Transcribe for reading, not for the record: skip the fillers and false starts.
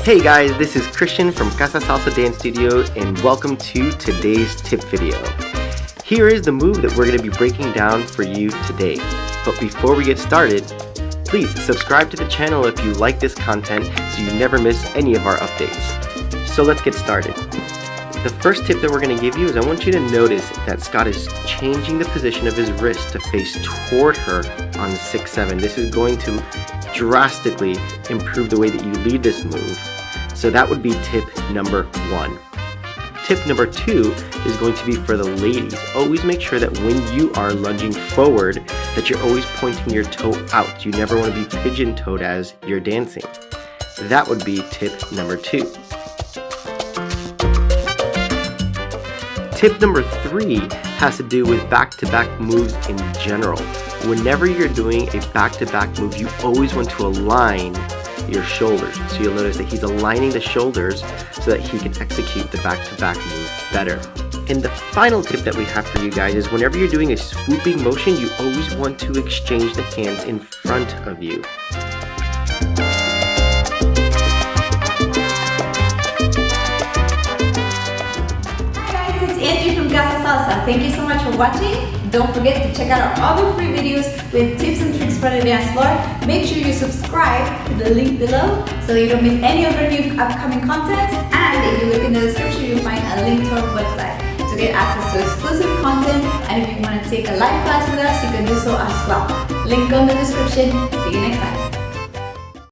Hey guys, this is Christian from Casa Salsa Dance Studio and welcome to today's tip video. Here is the move that we're going to be breaking down for you today. But before we get started, please subscribe to the channel if you like this content so you never miss any of our updates. So let's get started. The first tip that we're going to give you is I want you to notice that Scott is changing the position of his wrist to face toward her on the 6-7. This is going to drastically improve the way that you lead this move. So that would be tip number 1. Tip number 2 is going to be for the ladies. Always make sure that when you are lunging forward that you're always pointing your toe out. You never want to be pigeon-toed as you're dancing. That would be tip number 2. Tip number 3 has to do with back-to-back moves in general. Whenever you're doing a back-to-back move, you always want to align your shoulders. So you'll notice that he's aligning the shoulders so that he can execute the back-to-back move better. And the final tip that we have for you guys is whenever you're doing a swooping motion, you always want to exchange the hands in front of you. Casa Salsa. Thank you so much for watching. Don't forget to check out our other free videos with tips and tricks for the dance floor. Make sure you subscribe to the link below so you don't miss any of our new upcoming content. And if you look in the description, you'll find a link to our website to get access to exclusive content. And if you want to take a live class with us, you can do so as well. Link on the description. See you next time.